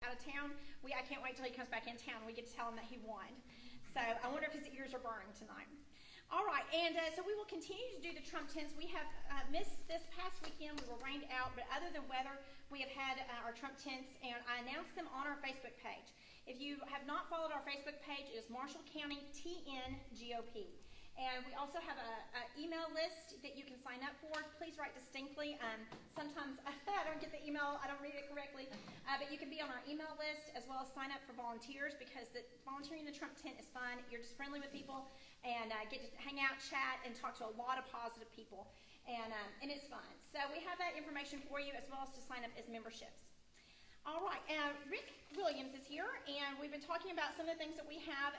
out of town. I can't wait till he comes back in town. We get to tell him that he won. So I wonder if his ears are burning tonight. All right, and so we will continue to do the Trump tents. We have missed this past weekend. We were rained out, but other than weather, we have had our Trump tents, and I announced them on our Facebook page. If you have not followed our Facebook page, it is Marshall County TN GOP. And we also have an email list that you can sign up for. Please write distinctly. Sometimes I don't get the email, I don't read it correctly. But you can be on our email list as well as sign up for volunteers, because volunteering in the Trump tent is fun. You're just friendly with people and get to hang out, chat, and talk to a lot of positive people. And it's fun. So we have that information for you, as well as to sign up as memberships. All right, Rick Williams is here, and we've been talking about some of the things that we have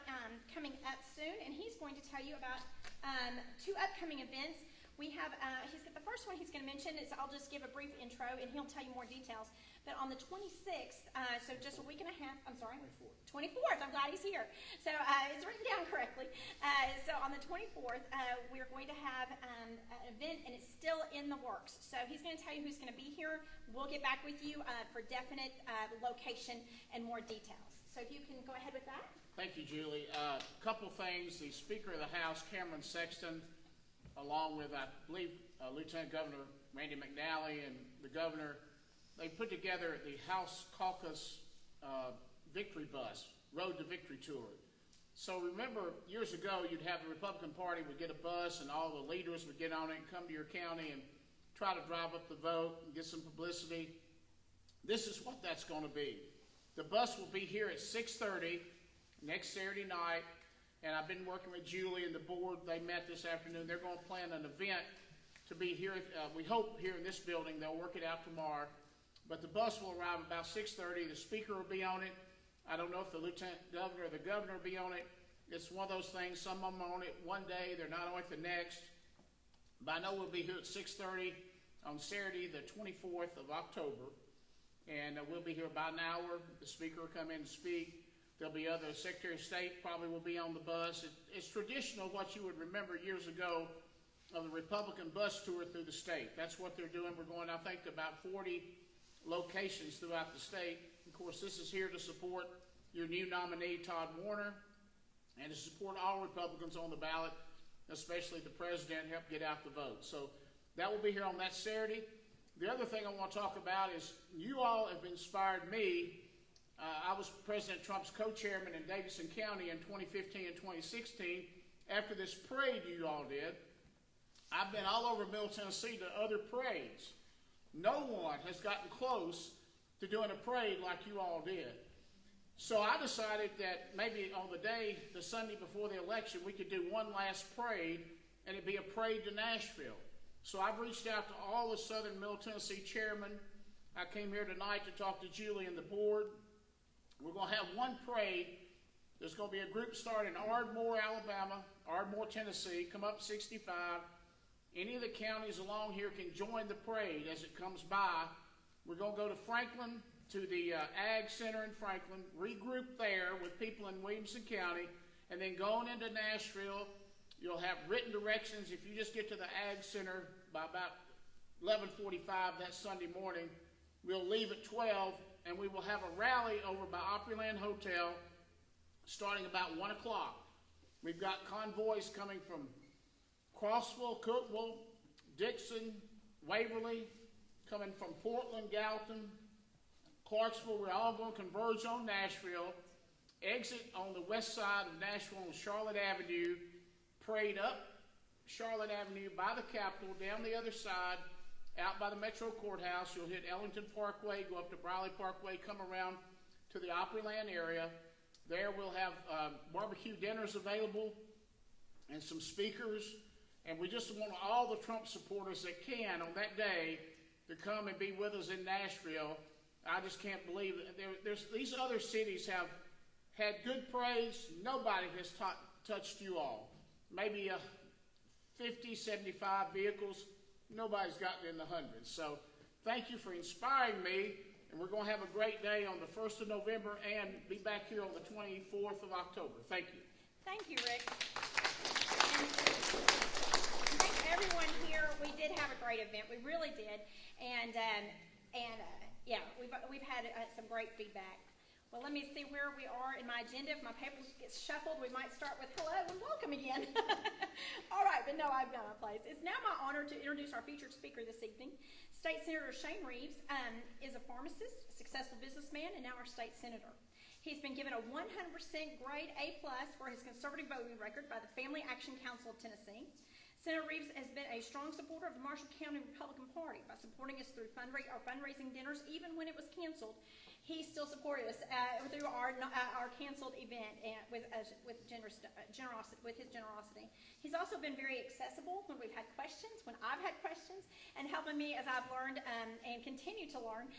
coming up soon, and he's going to tell you about 2 upcoming events. We have, the first one he's going to mention is, I'll just give a brief intro, and he'll tell you more details. But on the 26th, so just a week and a half, 24th, I'm glad he's here. So it's written down correctly. So on the 24th, we're going to have an event, and it's still in the works. So he's going to tell you who's going to be here. We'll get back with you for definite location and more details. So if you can go ahead with that. Thank you, Julie. A couple things. The Speaker of the House, Cameron Sexton, along with, I believe, Lieutenant Governor Randy McNally and the governor, they put together the House Caucus Victory Bus, Road to Victory Tour. So remember, years ago, you'd have the Republican Party would get a bus, and all the leaders would get on it and come to your county and try to drive up the vote and get some publicity. This is what that's going to be. The bus will be here at 6:30 next Saturday night, and I've been working with Julie and the board. They met this afternoon. They're going to plan an event to be here, we hope, here in this building. They'll work it out tomorrow. But the bus will arrive about 6:30. The speaker will be on it. I don't know if the lieutenant governor or the governor will be on it. It's one of those things. Some of them are on it one day. They're not on it the next. But I know we'll be here at 6:30 on Saturday, the 24th of October. And we'll be here about an hour. The speaker will come in and speak. There'll be other Secretary of State probably will be on the bus. It's traditional, what you would remember years ago, of the Republican bus tour through the state. That's what they're doing. We're going, I think, to about 40 locations throughout the state. Of course, this is here to support your new nominee, Todd Warner, and to support all Republicans on the ballot, especially the president, help get out the vote. So that will be here on that Saturday. The other thing I want to talk about is you all have inspired me. I was President Trump's co-chairman in Davidson County in 2015 and 2016. After this parade you all did, I've been all over Middle Tennessee to other parades. No one has gotten close to doing a parade like you all did. So I decided that maybe on the Sunday before the election, we could do one last parade, and it'd be a parade to Nashville. So I've reached out to all the Southern Middle Tennessee chairmen. I came here tonight to talk to Julie and the board. We're going to have one parade. There's going to be a group start in Ardmore, Alabama, Ardmore, Tennessee, come up 65. Any of the counties along here can join the parade as it comes by. We're going to go to Franklin, to the Ag Center in Franklin, regroup there with people in Williamson County, and then going into Nashville. You'll have written directions. If you just get to the Ag Center by about 11:45 that Sunday morning, we'll leave at 12, and we will have a rally over by Opryland Hotel starting about 1 o'clock. We've got convoys coming from Crossville, Cookeville, Dixon, Waverly, coming from Portland, Gallatin, Clarksville. We're all going to converge on Nashville, exit on the west side of Nashville on Charlotte Avenue, parade up Charlotte Avenue by the Capitol, down the other side, out by the Metro Courthouse. You'll hit Ellington Parkway, go up to Briley Parkway, come around to the Opryland area. There we'll have barbecue dinners available and some speakers. And we just want all the Trump supporters that can on that day to come and be with us in Nashville. I just can't believe it. These other cities have had good parades. Nobody has touched you all. Maybe 50, 75 vehicles. Nobody's gotten in the hundreds. So thank you for inspiring me. And we're going to have a great day on the 1st of November and be back here on the 24th of October. Thank you. Thank you, Rick. And thanks everyone here. We did have a great event. We really did. And yeah, we've had some great feedback. Well, let me see where we are in my agenda. If my papers get shuffled, we might start with hello and welcome again. All right, but no, I've got my place. It's now my honor to introduce our featured speaker this evening. State Senator Shane Reeves is a pharmacist, a successful businessman, and now our state senator. He's been given a 100% grade A+ for his conservative voting record by the Family Action Council of Tennessee. Senator Reeves has been a strong supporter of the Marshall County Republican Party by supporting us through our fundraising dinners, even when it was canceled. He still supported us through our canceled event and with his generosity. He's also been very accessible when we've had questions, when I've had questions, and helping me as I've learned and continue to learn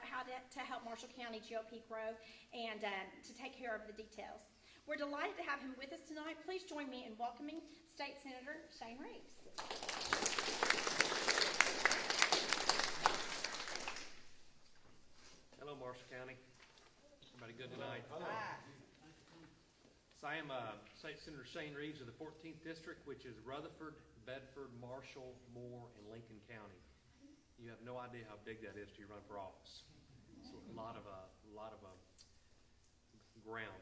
how to help Marshall County GOP grow and to take care of the details. We're delighted to have him with us tonight. Please join me in welcoming State Senator Shane Reeves. Hello, Marshall County. Everybody good tonight? Hi. So I am State Senator Shane Reeves of the 14th District, which is Rutherford, Bedford, Marshall, Moore, and Lincoln County. You have no idea how big that is till you run for office. It's a lot of ground.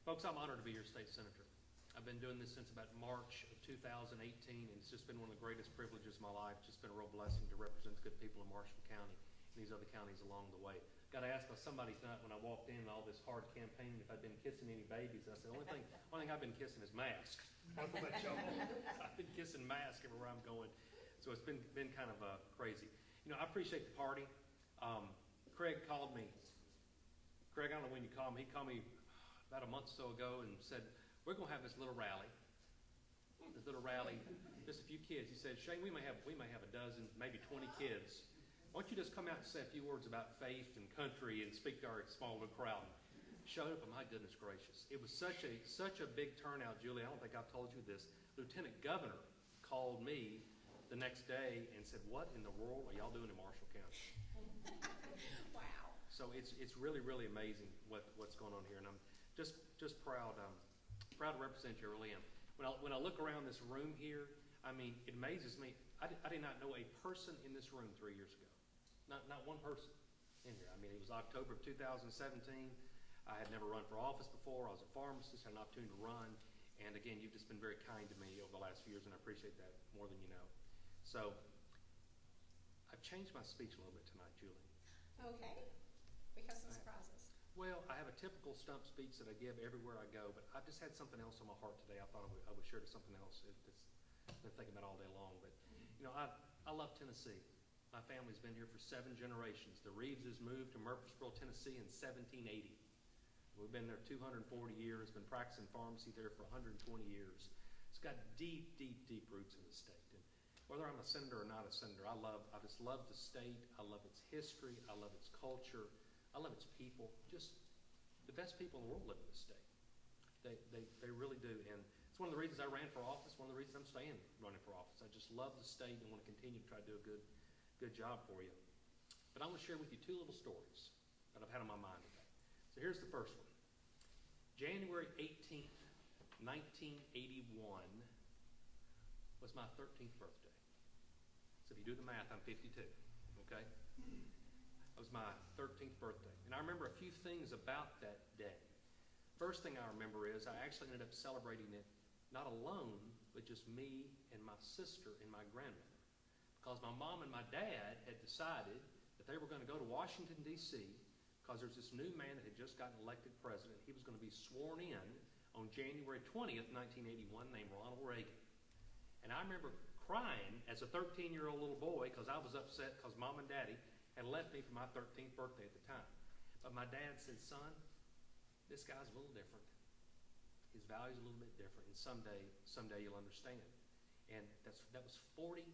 Folks, I'm honored to be your state senator. I've been doing this since about March of 2018, and it's just been one of the greatest privileges of my life. It's just been a real blessing to represent the good people of Marshall County and these other counties along the way. Got asked by somebody tonight when I walked in all this hard campaigning if I'd been kissing any babies. I said, the only thing I've been kissing is mask. I've been kissing mask everywhere I'm going. So it's been kind of crazy. You know, I appreciate the party. Craig called me. Craig, I don't know when you called me. He called me about a month or so ago and said, we're going to have this little rally, just a few kids. He said, Shane, we may have a dozen, maybe 20 kids. Why don't you just come out and say a few words about faith and country and speak to our small little crowd? Showed up, and my goodness gracious. It was such a big turnout, Julie. I don't think I've told you this. Lieutenant Governor called me the next day and said, what in the world are y'all doing in Marshall County? Wow. So it's really, really amazing what's going on here. And I'm just proud to represent you. I really am. When I look around this room here, I mean, it amazes me. I did not know a person in this room 3 years ago. Not one person in here. I mean, it was October of 2017. I had never run for office before. I was a pharmacist, had an opportunity to run. And again, you've just been very kind to me over the last few years, and I appreciate that more than you know. So I've changed my speech a little bit tonight, Julie. Okay. We have some surprises. Well, I have a typical stump speech that I give everywhere I go, but I just had something else on my heart today. I thought I would share something else that's I've been thinking about all day long. But, you know, I love Tennessee. My family's been here for 7 generations. The Reeveses moved to Murfreesboro, Tennessee in 1780. We've been there 240 years, been practicing pharmacy there for 120 years. It's got deep, deep, deep roots in the state. And whether I'm a senator or not a senator, I just love the state. I love its history. I love its culture. I love its people. Just the best people in the world live in this state. They really do. And it's one of the reasons I ran for office, one of the reasons I'm staying running for office. I just love the state and want to continue to try to do a good job for you. But I want to share with you 2 little stories that I've had on my mind today. So here's the first one. January 18th, 1981 was my 13th birthday. So if you do the math, I'm 52, okay? It was my 13th birthday. And I remember a few things about that day. First thing I remember is I actually ended up celebrating it not alone, but just me and my sister and my grandmother. Because my mom and my dad had decided that they were going to go to Washington, D.C., because there's this new man that had just gotten elected president. He was going to be sworn in on January 20th, 1981, named Ronald Reagan. And I remember crying as a 13-year-old little boy because I was upset because Mom and Daddy had left me for my 13th birthday at the time. But my dad said, son, this guy's a little different. His value's a little bit different, and someday you'll understand. And that was 40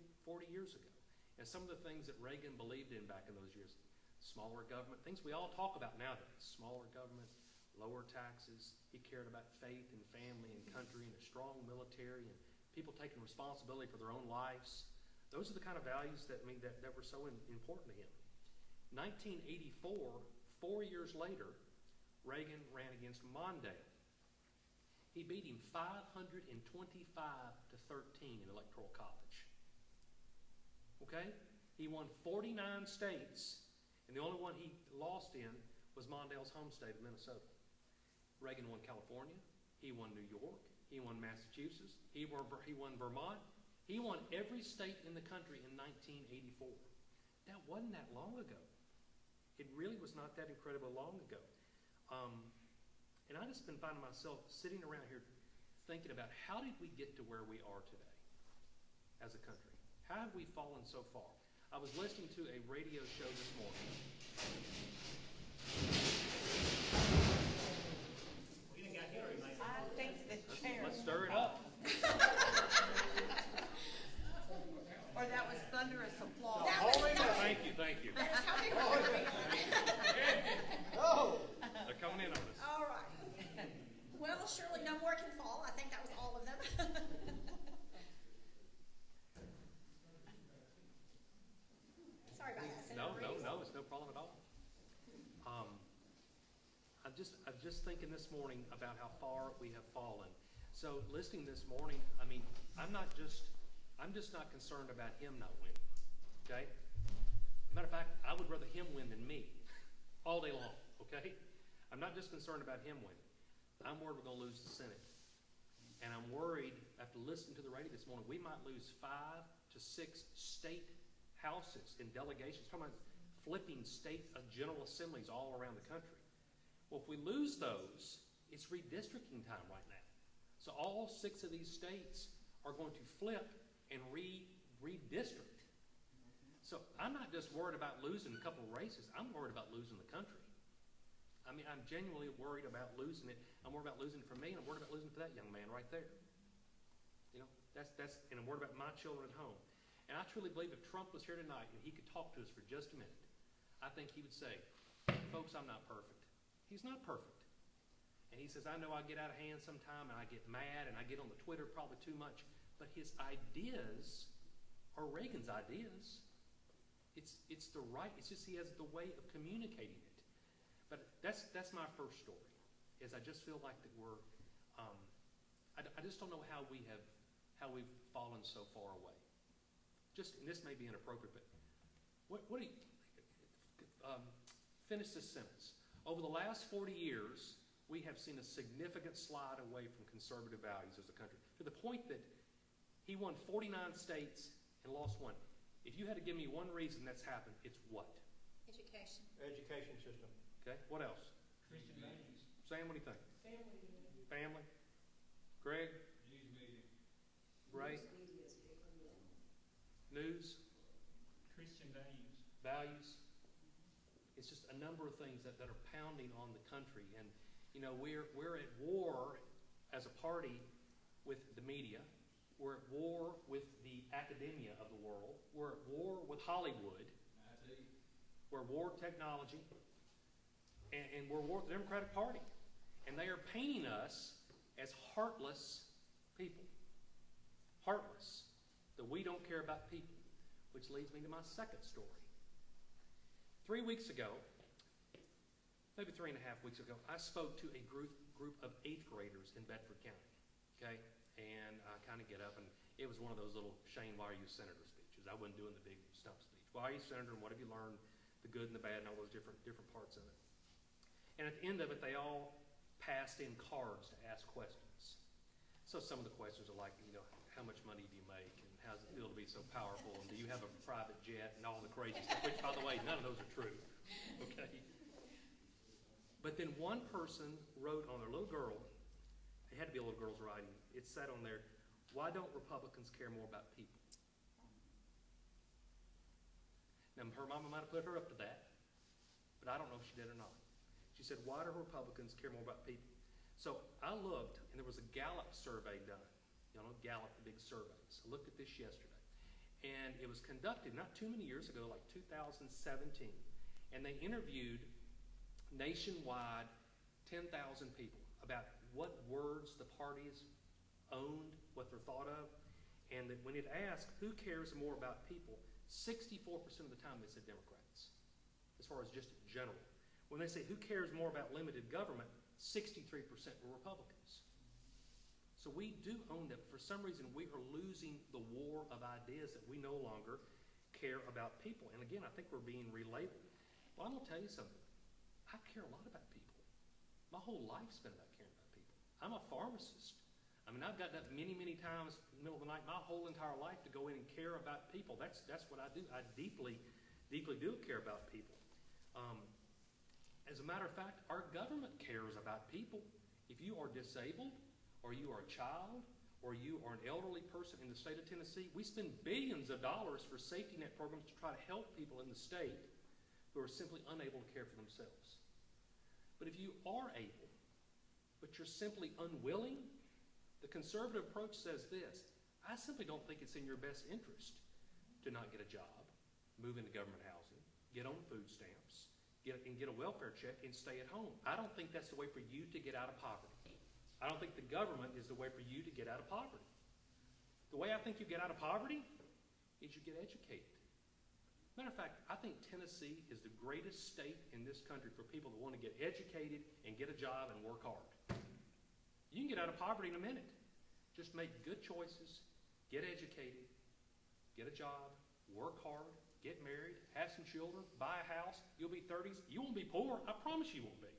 years ago. And some of the things that Reagan believed in back in those years, smaller government, things we all talk about nowadays, smaller government, lower taxes. He cared about faith and family and country and a strong military and people taking responsibility for their own lives. Those are the kind of values that were so important to him. 1984, 4 years later, Reagan ran against Mondale. He beat him 525 to 13 in Electoral College. Okay? He won 49 states, and the only one he lost in was Mondale's home state of Minnesota. Reagan won California. He won New York. He won Massachusetts. He won Vermont. He won every state in the country in 1984. That wasn't that long ago. It really was not that incredibly long ago. And I just been finding myself sitting around here thinking about how did we get to where we are today as a country? How have we fallen so far? I was listening to a radio show this morning. I think the chair. Let's stir it up. Or that was thunderous applause. Thank you. That is how they were. They're coming in on us. All right. Well, surely no more can fall. I think that was all of them. Sorry about that, Senator Reeves. No, it's no problem at all. I'm just thinking this morning about how far we have fallen. So listening this morning, I mean, I'm just not concerned about him not winning. Okay? Matter of fact, I would rather him win than me all day long. Okay? I'm not just concerned about him winning. I'm worried we're going to lose the Senate. And I'm worried, after listening to the radio this morning, we might lose 5 to 6 state houses and delegations. Talking about flipping state general assemblies all around the country. Well, if we lose those, it's redistricting time right now. So all 6 of these states are going to flip and redistrict. So I'm not just worried about losing a couple of races. I'm worried about losing the country. I mean, I'm genuinely worried about losing it. I'm worried about losing it for me, and I'm worried about losing it for that young man right there. You know, and I'm worried about my children at home. And I truly believe if Trump was here tonight and he could talk to us for just a minute, I think he would say, folks, I'm not perfect. He's not perfect. And he says, I know I get out of hand sometime and I get mad and I get on the Twitter probably too much, but his ideas are Reagan's ideas. It's just he has the way of communicating it. But that's my first story, is I just feel like that we're, I just don't know how we've fallen so far away. And this may be inappropriate, but what do you, finish this sentence. Over the last 40 years, we have seen a significant slide away from conservative values as a country, to the point that he won 49 states and lost 1. If you had to give me one reason that's happened, it's what? Education. Education system. Okay, what else? Christian values. Sam, what do you think? Family. Greg? News media. Ray? News? Christian values. Values? It's just a number of things that are pounding on the country. And, you know, we're at war as a party with the media. We're at war with the academia of the world. We're at war with Hollywood. We're at war with technology. And we're at war with the Democratic Party. And they are painting us as heartless people. Heartless. That we don't care about people. Which leads me to my second story. 3 weeks ago, maybe 3.5 weeks ago, I spoke to a group of 8th graders in Bedford County. Okay? And I kind of get up, and it was one of those little Shane, why are you senator speeches. I wasn't doing the big stump speech. Why are you senator, and what have you learned, the good and the bad, and all those different parts of it. And at the end of it, they all passed in cards to ask questions. So some of the questions are like, you know, how much money do you make, and how does it feel to be so powerful, and do you have a private jet, and all the crazy stuff, which, by the way, none of those are true, okay? But then one person wrote on their little girl, it had to be a little girl's writing, it said on there, why don't Republicans care more about people? Now, her mama might have put her up to that, but I don't know if she did or not. She said, why do Republicans care more about people? So I looked, and there was a Gallup survey done. You know, Gallup, the big surveys. I looked at this yesterday. And it was conducted not too many years ago, like 2017. And they interviewed nationwide 10,000 people about what words the parties owned, what they're thought of. And that when it asked who cares more about people, 64% of the time they said Democrats, as far as just general. When they say who cares more about limited government, 63% were Republicans. So we do own that. For some reason, we are losing the war of ideas that we no longer care about people. And again, I think we're being relabeled. Well, I'm going to tell you something. I care a lot about people. My whole life's been about caring about people. I'm a pharmacist. I mean, I've gotten up many, many times in the middle of the night, my whole entire life, to go in and care about people. That's what I do. I deeply, deeply do care about people. As a matter of fact, our government cares about people. If you are disabled, or you are a child, or you are an elderly person in the state of Tennessee, we spend billions of dollars for safety net programs to try to help people in the state who are simply unable to care for themselves. But if you are able, but you're simply unwilling, the conservative approach says this: I simply don't think it's in your best interest to not get a job, move into government housing, get on food stamps, get a welfare check, and stay at home. I don't think that's the way for you to get out of poverty. I don't think the government is the way for you to get out of poverty. The way I think you get out of poverty is you get educated. Matter of fact, I think Tennessee is the greatest state in this country for people that want to get educated and get a job and work hard. You can get out of poverty in a minute. Just make good choices, get educated, get a job, work hard, get married, have some children, buy a house. You'll be 30s. You won't be poor. I promise you won't be.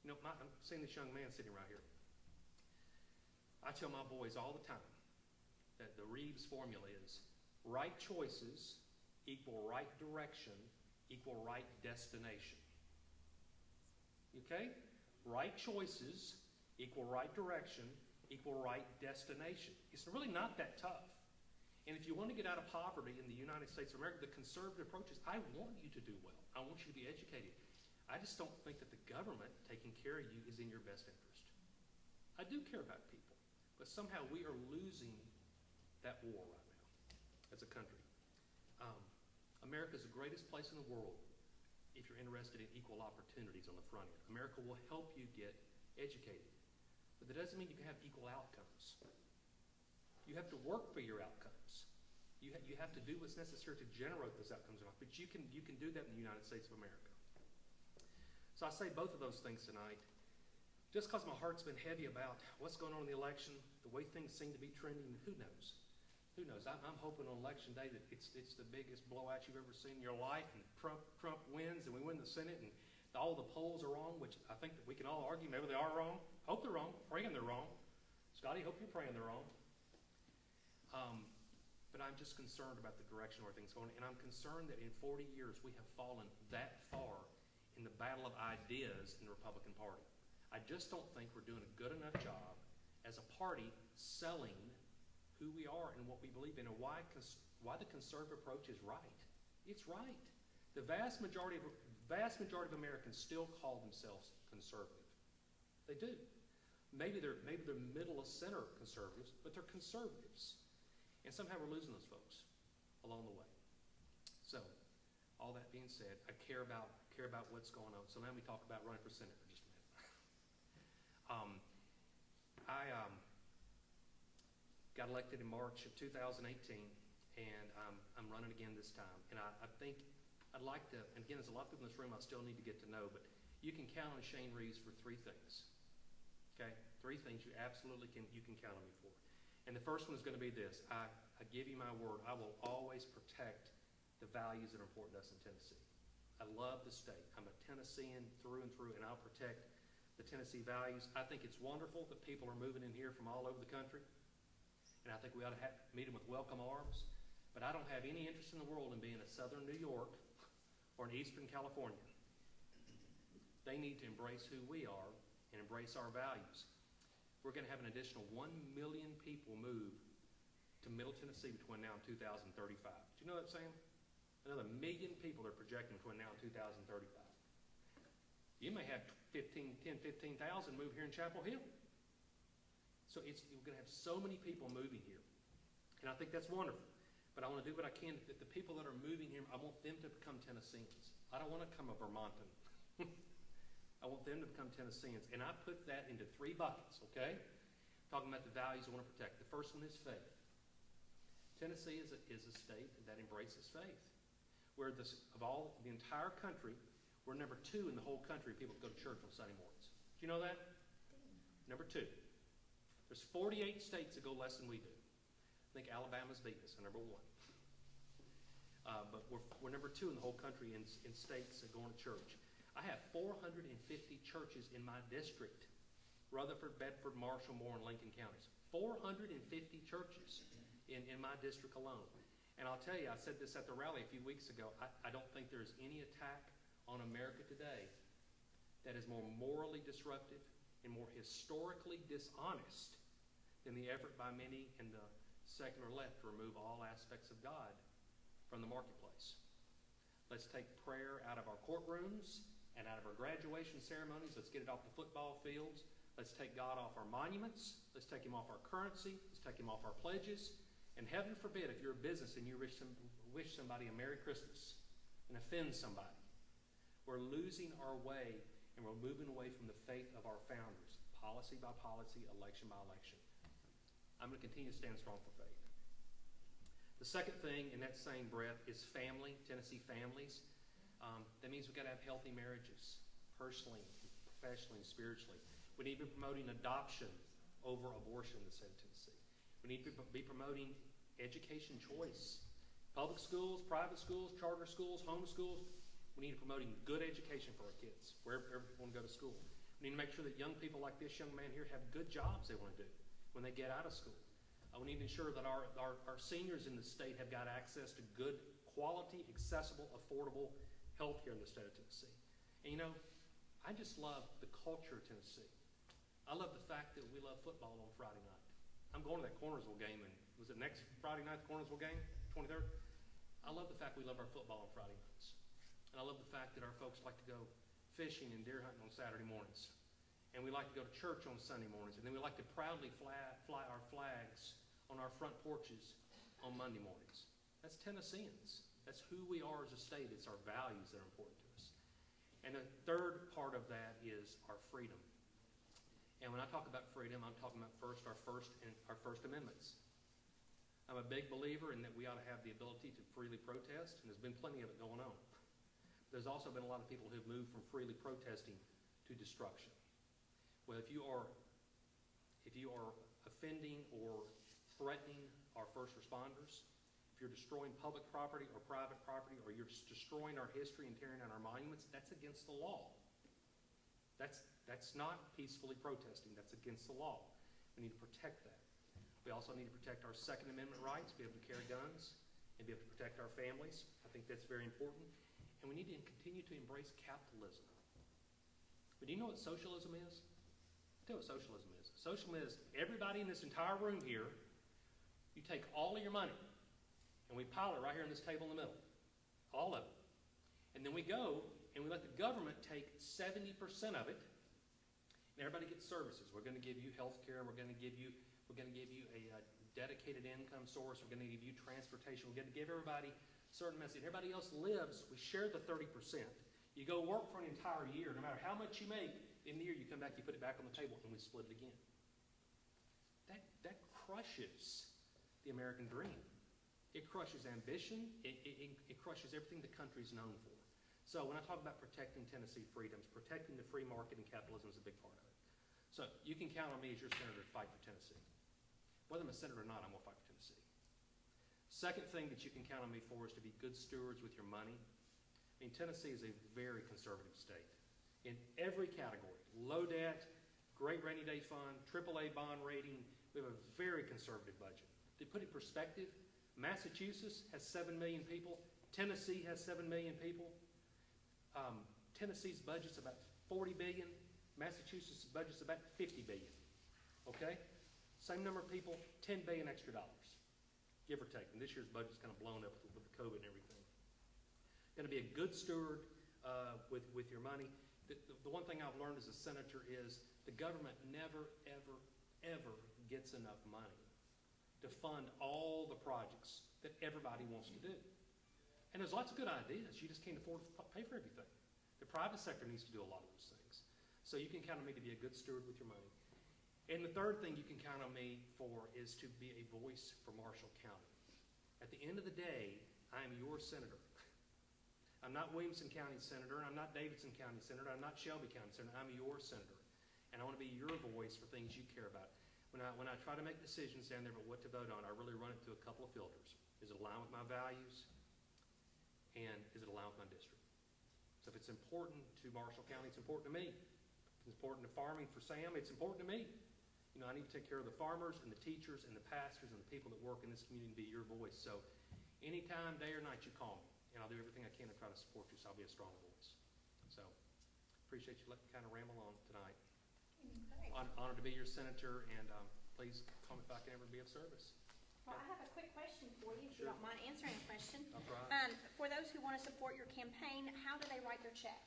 You know, I'm seeing this young man sitting right here. I tell my boys all the time that the Reeves formula is right choices equal right direction equal right destination. Okay? Right choices equal right direction equal right destination. It's really not that tough. And if you want to get out of poverty in the United States of America, the conservative approach is, I want you to do well. I want you to be educated. I just don't think that the government taking care of you is in your best interest. I do care about people, but somehow we are losing that war right now as a country. America is the greatest place in the world if you're interested in equal opportunities on the front end. America will help you get educated, but that doesn't mean you can have equal outcomes. You have to work for your outcomes. You have to do what's necessary to generate those outcomes, but you can do that in the United States of America. So I say both of those things tonight, just because my heart's been heavy about what's going on in the election, the way things seem to be trending. Who knows? Who knows? I'm hoping on election day that it's the biggest blowout you've ever seen in your life, and Trump wins, and we win the Senate, and all the polls are wrong, which I think that we can all argue maybe they are wrong. Hope they're wrong. Praying they're wrong. Scotty, hope you're praying they're wrong. But I'm just concerned about the direction where things are going. And I'm concerned that in 40 years we have fallen that far in the battle of ideas in the Republican Party. I just don't think we're doing a good enough job as a party selling who we are and what we believe in, and why the conservative approach is right. It's right. The vast majority of Americans still call themselves conservative. They do. Maybe they're middle of center conservatives, but they're conservatives. And somehow we're losing those folks along the way. So, all that being said, I care about what's going on. So let me talk about running for Senate for just a minute. I got elected in March of 2018, and I'm running again this time. And I think I'd like to, and again, there's a lot of people in this room I still need to get to know, but you can count on Shane Reeves for 3 things. Okay? 3 things you absolutely can count on me for. And the first one is going to be this. I give you my word. I will always protect the values that are important to us in Tennessee. I love the state. I'm a Tennessean through and through, and I'll protect the Tennessee values. I think it's wonderful that people are moving in here from all over the country, and I think we ought to meet them with welcome arms. But I don't have any interest in the world in being a southern New York or an eastern California. They need to embrace who we are and embrace our values. We're going to have an additional 1 million people move to Middle Tennessee between now and 2035. Do you know what I'm saying? Another 1 million people are projecting between now and 2035. You may have 15,000 move here in Chapel Hill. So we're going to have so many people moving here. And I think that's wonderful. But I want to do what I can. That the people that are moving here, I want them to become Tennesseans. I don't want to become a Vermontan. I want them to become Tennesseans. And I put that into 3 buckets, okay? Talking about the values I want to protect. The first one is faith. Tennessee is a state that embraces faith. We're of the entire country, we're number 2 in the whole country people go to church on Sunday mornings. Do you know that? Number 2. There's 48 states that go less than we do. I think Alabama's beat us, number 1. But we're number 2 in the whole country in states that go to church. I have 450 churches in my district, Rutherford, Bedford, Marshall, Moore, and Lincoln counties. 450 churches in my district alone. And I'll tell you, I said this at the rally a few weeks ago, I don't think there's any attack on America today that is more morally disruptive and more historically dishonest than the effort by many in the secular left to remove all aspects of God from the marketplace. Let's take prayer out of our courtrooms and out of our graduation ceremonies. Let's get it off the football fields. Let's take God off our monuments. Let's take him off our currency. Let's take him off our pledges. And heaven forbid, if you're a business and you wish somebody a Merry Christmas and offend somebody, we're losing our way and we're moving away from the faith of our founders, policy by policy, election by election. I'm going to continue to stand strong for faith. The second thing in that same breath is family, Tennessee families. That means we've got to have healthy marriages, personally, professionally, and spiritually. We need to be promoting adoption over abortion in the state of Tennessee. We need to be promoting education choice. Public schools, private schools, charter schools, home schools. We need to be promoting good education for our kids, wherever they want to go to school. We need to make sure that young people like this young man here have good jobs they want to do when they get out of school. We need to ensure that our seniors in the state have got access to good, quality, accessible, affordable health care in the state of Tennessee. And you know, I just love the culture of Tennessee. I love the fact that we love football on Friday night. I'm going to that Cornersville game, and was it next Friday night, the Cornersville game, 23rd? I love the fact we love our football on Friday nights. And I love the fact that our folks like to go fishing and deer hunting on Saturday mornings. And we like to go to church on Sunday mornings. And then we like to proudly fly our flags on our front porches on Monday mornings. That's Tennesseans. That's who we are as a state. It's our values that are important to us. And the third part of that is our freedom. And when I talk about freedom, I'm talking about our First Amendments. I'm a big believer in that we ought to have the ability to freely protest, and there's been plenty of it going on. There's also been a lot of people who've moved from freely protesting to destruction. Well, if you are offending or threatening our first responders, if you're destroying public property or private property, or you're just destroying our history and tearing down our monuments, that's against the law. That's not peacefully protesting. That's against the law. We need to protect that. We also need to protect our Second Amendment rights, be able to carry guns, and be able to protect our families. I think that's very important. And we need to continue to embrace capitalism. But do you know what socialism is? I'll tell you what socialism is. Socialism is everybody in this entire room here, you take all of your money, and we pile it right here on this table in the middle. All of it. And then we go, and we let the government take 70% of it, and everybody gets services. We're going to give you health care. We're going to give you a dedicated income source. We're going to give you transportation. We're going to give everybody a certain message. Everybody else lives. We share the 30%. You go work for an entire year. No matter how much you make, in the year you come back, you put it back on the table, and we split it again. That crushes the American dream. It crushes ambition. It crushes everything the country's known for. So when I talk about protecting Tennessee freedoms, protecting the free market and capitalism is a big part of it. So you can count on me as your senator to fight for Tennessee. Whether I'm a senator or not, I'm going to fight for Tennessee. Second thing that you can count on me for is to be good stewards with your money. I mean, Tennessee is a very conservative state in every category. Low debt, great rainy day fund, AAA bond rating. We have a very conservative budget. To put it in perspective, Massachusetts has 7 million people. Tennessee has 7 million people. Tennessee's budget's about $40 billion. Massachusetts' budget's about $50 billion. Okay? Same number of people, $10 billion extra dollars, give or take. And this year's budget's kind of blown up with the COVID and everything. Going to be a good steward with your money. The one thing I've learned as a senator is the government never, ever, ever gets enough money to fund all the projects that everybody wants to do. And there's lots of good ideas. You just can't afford to pay for everything. The private sector needs to do a lot of those things. So you can count on me to be a good steward with your money. And the third thing you can count on me for is to be a voice for Marshall County. At the end of the day, I am your senator. I'm not Williamson County Senator. I'm not Davidson County Senator. I'm not Shelby County Senator. I'm your senator. And I want to be your voice for things you care about. When I try to make decisions down there about what to vote on, I really run it through a couple of filters. Is it aligned with my values? And is it aligned with my district? So if it's important to Marshall County, it's important to me. If it's important to farming for Sam, it's important to me. You know, I need to take care of the farmers and the teachers and the pastors and the people that work in this community and be your voice. So anytime, day or night, you call me, and I'll do everything I can to try to support you, so I'll be a strong voice. So appreciate you letting me kind of ramble on tonight. Great. Honored to be your senator, and please call me if I can ever be of service. Well, I have a quick question for you, if you Sure. don't mind answering the question. I'll try. For those who want to support your campaign, how do they write their check?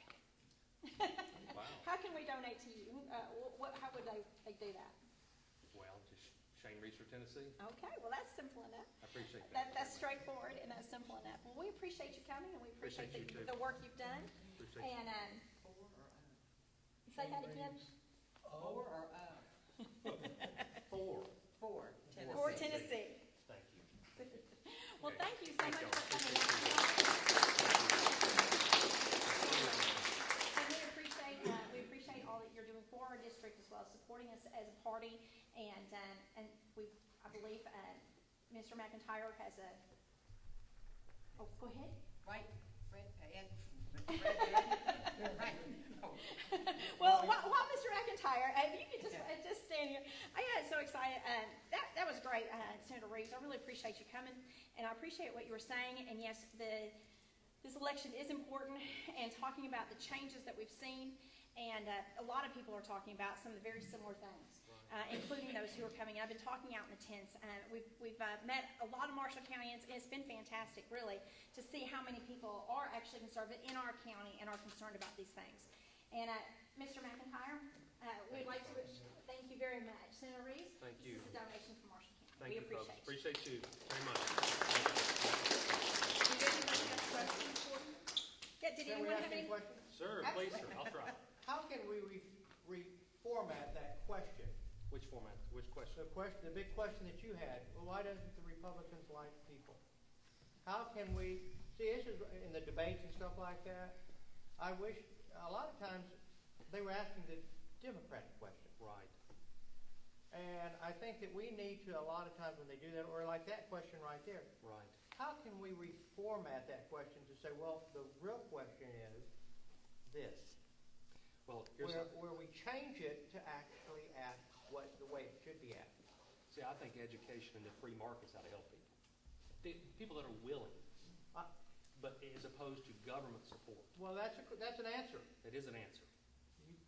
Wow. How can we donate to you? How would they do that? Well, just Shane Reeves for Tennessee. Okay, well, that's simple enough. I appreciate that. That's straightforward and that's simple enough. Well, we appreciate you coming and we appreciate Appreciate you too. the work you've done. Appreciate you. And, say that again? Four or Four. Four. For Tennessee. Thank you. Well, Okay. thank you so Thank much y'all. for coming out. And we appreciate all that you're doing for our district as well as supporting us as a party. And I believe Mr. McIntyre has go ahead. Right, Fred, Ed. Right. Well, while Mr. McIntyre, if you could just stand here. I got so excited. That was great, Senator Reeves. I really appreciate you coming, and I appreciate what you were saying. And yes, this election is important, and talking about the changes that we've seen. And a lot of people are talking about some of the very similar things, including those who are coming. I've been talking out in the tents. We've met a lot of Marshall Countyans, and it's been fantastic, really, to see how many people are actually conservative in our county and are concerned about these things. And Mr. McIntyre, we'd like to thank you very much. Senator Reeves, Thank you. This is a donation from Marshall County. Thank We you, folks. appreciate you. Appreciate you very much. Did anybody have questions for you? Yeah, did anyone have any? questions? Sir, please, sir. I'll try. How can we reformat that question? Which format? Which question? The big question that you had, well, why doesn't the Republicans like people? How can we, see, this is in the debates and stuff like that, I wish, a lot of times, they were asking the Democratic question. Right. And I think that we need to, a lot of times when they do that, or like that question right there, Right. how can we reformat that question to say, well, the real question is this? Well, here's Where we change it to actually ask what the way it should be asked. see, I think education and the free market's how to help people. People that are willing, Uh, but as opposed to government support. Well, that's an answer. That is an answer.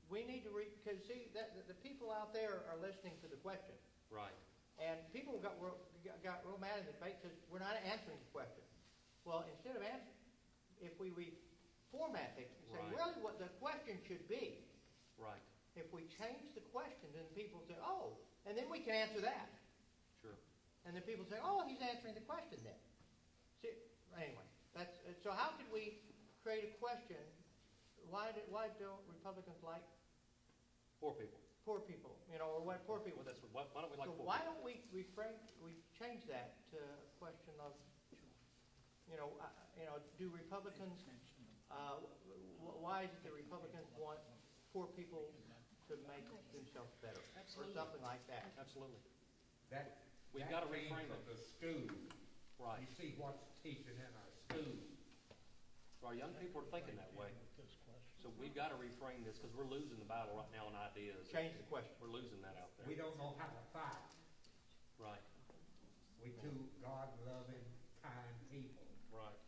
We need to because see that the people out there are listening to the question, Right. and people got real mad in the debate because we're not answering the question. Well, instead of answering, if we reformat it and say Right. really what the question should be, Right. if we change the question, then people say, oh, and then we can answer that. Sure. And then people say, oh, he's answering the question then. See, anyway, so how could we create a question? Why don't Republicans like Poor people. poor people? You know, or what poor people? Well, why don't we like So poor why people? don't we change that to a question of, do Republicans, why is it that Republicans want poor people to make themselves better? Absolutely. Or something like that. Absolutely. We've gotta came reframe from it. the school. Right. You see what's teaching in our school. Our young people are thinking that way. So we've got to reframe this because we're losing the battle right now on ideas. Change the question. We're losing that out there. We don't know how to fight. Right. We two God-loving, kind people. Right.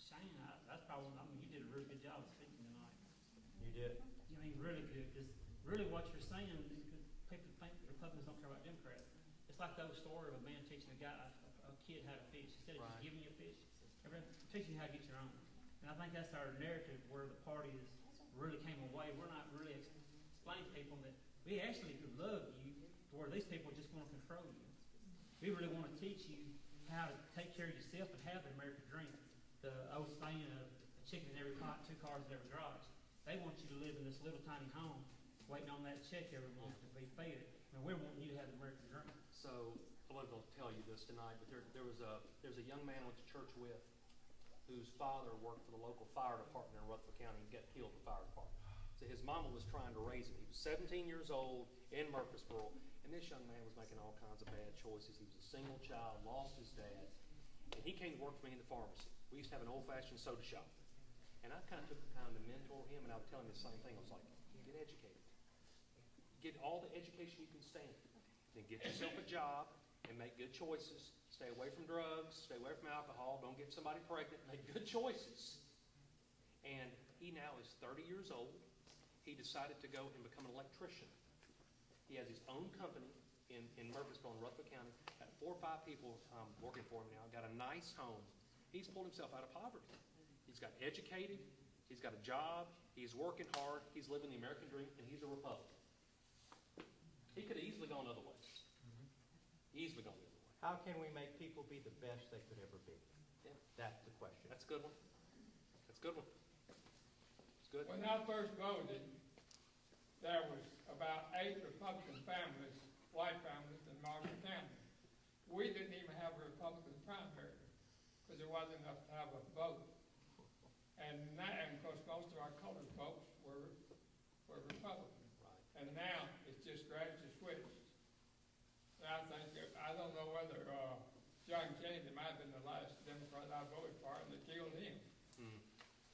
Shane, that's probably, you did a really good job of speaking tonight. You did. I mean, really good, because really what you're saying, because people think that Republicans don't care about Democrats. It's like the old story of a man teaching a kid how to fish. Instead of Right. just giving you a fish, teaching you how to get your own. And I think that's our narrative where the party is really came away. We're not really explaining to people that we actually love you to where these people just want to control you. We really want to teach you how to take care of yourself and have the American dream. The old saying of a chicken in every pot, 2 cars in every garage. They want you to live in this little tiny home, waiting on that check every month to be fed. And we're wanting you to have the American dream. So I wasn't going to tell you this tonight, but there's a young man I went to church with whose father worked for the local fire department in Rutherford County and got killed in the fire department. So his mama was trying to raise him. He was 17 years old in Murfreesboro, and this young man was making all kinds of bad choices. He was a single child, lost his dad, and he came to work for me in the pharmacy. We used to have an old-fashioned soda shop. And I kind of took the time to mentor him, and I would tell him the same thing. I was like, get educated. Get all the education you can stand. Then get yourself a job and make good choices. Stay away from drugs, stay away from alcohol, don't get somebody pregnant, make good choices. And he now is 30 years old. He decided to go and become an electrician. He has his own company in Murfreesboro in Rutherford County. Got 4 or 5 people working for him now. Got a nice home. He's pulled himself out of poverty. He's got educated. He's got a job. He's working hard. He's living the American dream, and he's a Republican. He could have easily gone other ways. Easily gone the other way. How can we make people be the best they could ever be? Yeah. That's the question. That's a good one. That's a good one. It's good. When I first voted, there was about 8 Republican families, white families in Marshall County. We didn't even have a Republican primary because there wasn't enough to have a vote. And of course, most of our colored folks were Republican. Right. And now it's just gradually switched. And I think, I don't know whether John Kennedy might have been the last Democrat I voted for, and they killed him. Mm.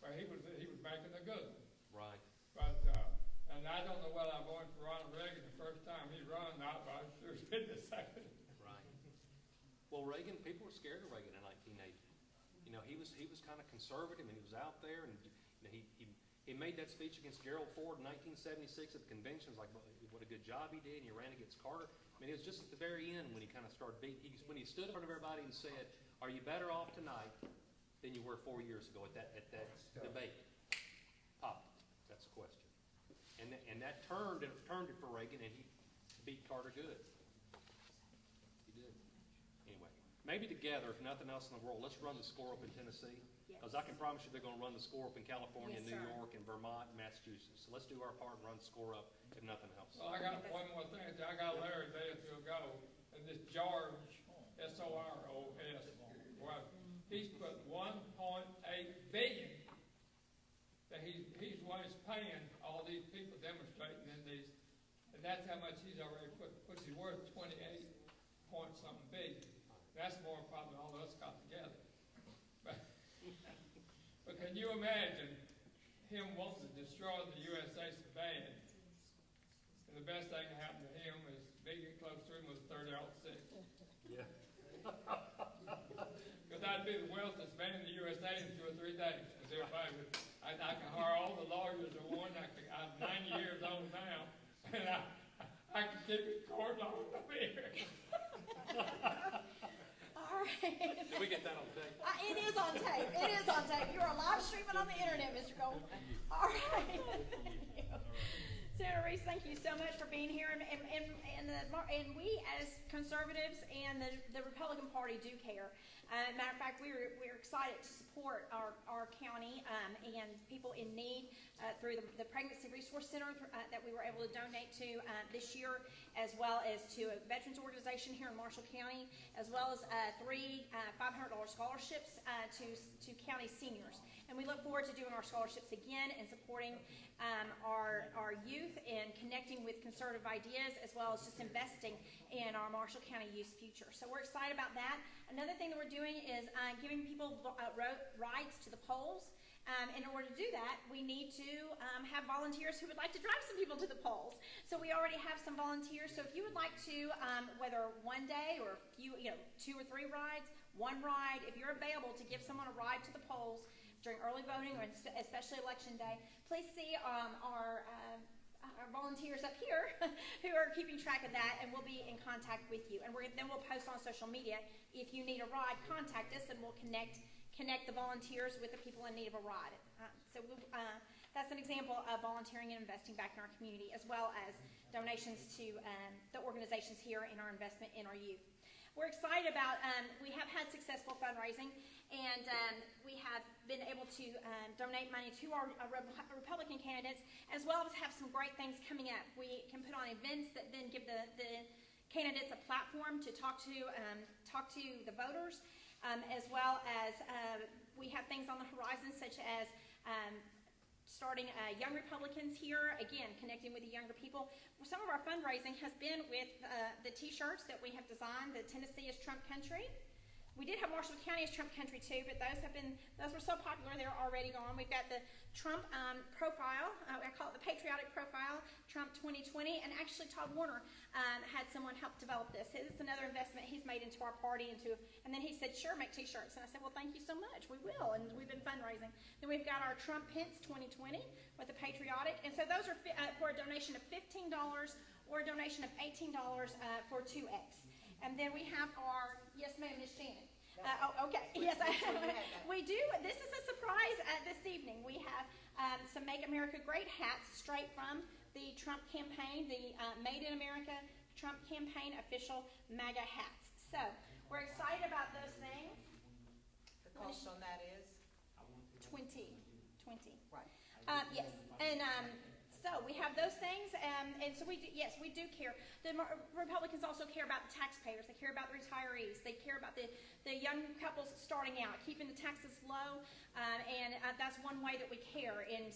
But he was making a good one. Right. But, and I don't know whether I voted for Ronald Reagan the first time he run, but I sure did the second. Right. Well, Reagan, people were scared of Reagan in 1980. You know, he was kind of conservative, and he was out there, and you know, he made that speech against Gerald Ford in 1976 at the convention. It was like, what a good job he did, and he ran against Carter. I mean, it was just at the very end when he kind of started when he stood in front of everybody and said, "Are you better off tonight than you were 4 years ago?" At that debate. Pop. That's the question. And that turned it for Reagan, and he beat Carter good. He did. Anyway, maybe together, if nothing else in the world, let's run the score up in Tennessee. Because I can promise you they're going to run the score up in California, Yes, New sir. York, and Vermont, and Massachusetts. So let's do our part and run the score up, if nothing else. Well, I got one more thing. I got Larry a day or two ago, and this George, S-O-R-O-S, he's put $1.8 billion that he's what he's paying all these people demonstrating in these, and that's how much he's already put. Which is worth 28 point something billion. That's more probably than all of us got together. But can you imagine him wanting to destroy the USA so bad? And the best thing that happened to him is being close to him was 30-06. Yeah. Because I'd be the wealthiest man in the USA in 2 or 3 days. Because everybody would, I can hire all the lawyers at one. I'm 90 years old now, and I can keep it court long up here. All right. Did we get that on tape? It is on tape. It is on tape. You are live streaming on the internet, Mr. Cole. All right. Senator Reeves, thank you so much for being here. And we, as conservatives and the Republican Party, do care. Matter of fact, we're excited to support our county and people in need through the Pregnancy Resource Center that we were able to donate to this year, as well as to a veterans organization here in Marshall County, as well as 3 $500 scholarships to county seniors. And we look forward to doing our scholarships again and supporting our youth and connecting with conservative ideas, as well as just investing in our Marshall County youth's future. So we're excited about that. Another thing that we're doing is giving people rides to the polls. In order to do that, we need to have volunteers who would like to drive some people to the polls. So we already have some volunteers. So if you would like to, whether one day or 2 or 3 rides, 1 ride, if you're available to give someone a ride to the polls during early voting or especially election day, please see our volunteers up here who are keeping track of that, and we'll be in contact with you. And then we'll post on social media. If you need a ride, contact us, and we'll connect the volunteers with the people in need of a ride. That's an example of volunteering and investing back in our community, as well as donations to the organizations here in our investment in our youth. We're excited about, we have had successful fundraising, and we have been able to donate money to our Republican candidates, as well as have some great things coming up. We can put on events that then give the candidates a platform to talk to the voters, as well as we have things on the horizon, such as starting Young Republicans here, again, connecting with the younger people. Some of our fundraising has been with the T-shirts that we have designed, the Tennessee is Trump Country. We did have Marshall County as Trump country too, but those were so popular they're already gone. We've got the Trump profile, I call it the patriotic profile, Trump 2020, and actually Todd Warner had someone help develop this. It's another investment he's made into our party, and then he said, sure, make t-shirts. And I said, well, thank you so much, we will, and we've been fundraising. Then we've got our Trump Pence 2020 with the patriotic, and so those are for a donation of $15 or a donation of $18 for 2X. And then we have our, yes ma'am, Ms. Shannon. Okay, yes, we do. This is a surprise this evening. We have some Make America Great hats straight from the Trump campaign, the Made in America Trump campaign official MAGA hats. So we're excited about those things. The cost on that is? 20. Right. Yes, and so we have those things, and so we do care. The Republicans also care about the taxpayers. They care about the retirees. They care about the young couples starting out, keeping the taxes low, and that's one way that we care in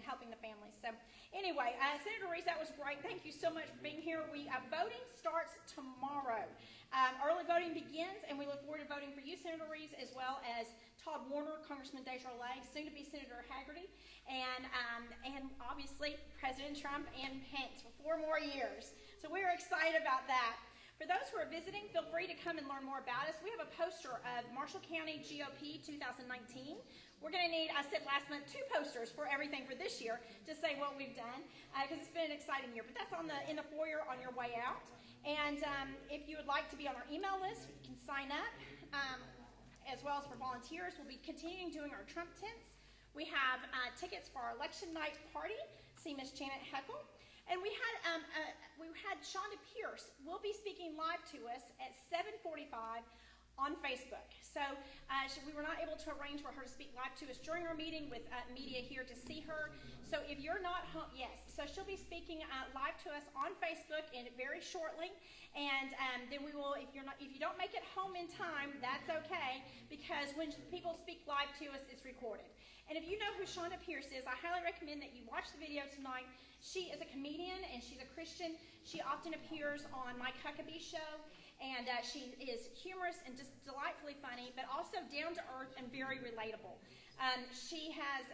helping the families. So anyway, Senator Reeves, that was great. Thank you so much for being here. Voting starts tomorrow. Early voting begins, and we look forward to voting for you, Senator Reeves, as well as Todd Warner, Congressman Desjardins, soon to be Senator Haggerty, and obviously President Trump and Pence for 4 more years. So we're excited about that. For those who are visiting, feel free to come and learn more about us. We have a poster of Marshall County GOP 2019. We're going to need, I said last month, 2 posters for everything for this year to say what we've done, because it's been an exciting year. But that's in the foyer on your way out. And if you would like to be on our email list, you can sign up. As well as for volunteers, we'll be continuing doing our Trump tents. We have tickets for our election night party. See Miss Janet Heckle. And we had Shonda Pierce will be speaking live to us at 7:45 on Facebook. So we were not able to arrange for her to speak live to us during our meeting with media here to see her. So if you're not home, yes. So she'll be speaking live to us on Facebook very shortly. And then we will, if you don't make it home in time, that's okay, because when people speak live to us, it's recorded. And if you know who Shonda Pierce is, I highly recommend that you watch the video tonight. She is a comedian and she's a Christian. She often appears on Mike Huckabee's show, and she is humorous and just delightfully funny, but also down to earth and very relatable. She has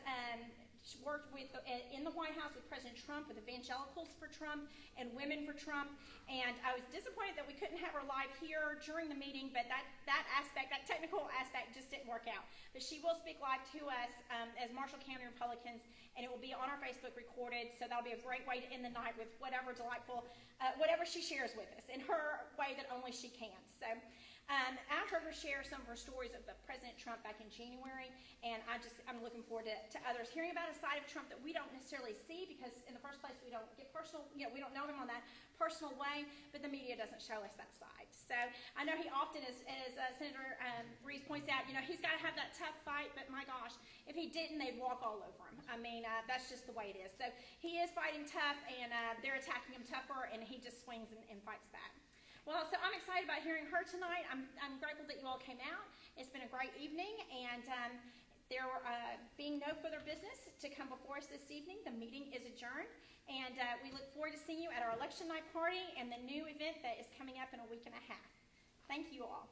worked in the White House with President Trump, with Evangelicals for Trump and Women for Trump, and I was disappointed that we couldn't have her live here during the meeting, but that technical aspect just didn't work out. But she will speak live to us as Marshall County Republicans, and it will be on our Facebook recorded, so that'll be a great way to end the night with whatever delightful, whatever she shares with us in her way that only she can. So I heard her share some of her stories of President Trump back in January, and I'm looking forward to others hearing about a side of Trump that we don't necessarily see, because in the first place we don't get personal, we don't know him on that personal way, but the media doesn't show us that side. So I know he often, as Senator Reeves points out, he's got to have that tough fight, but my gosh, if he didn't, they'd walk all over him. I mean, that's just the way it is. So he is fighting tough, and they're attacking him tougher, and he just swings and fights back. Well, so I'm excited about hearing her tonight. I'm grateful that you all came out. It's been a great evening, and there being no further business to come before us this evening, the meeting is adjourned, and we look forward to seeing you at our election night party and the new event that is coming up in a week and a half. Thank you all.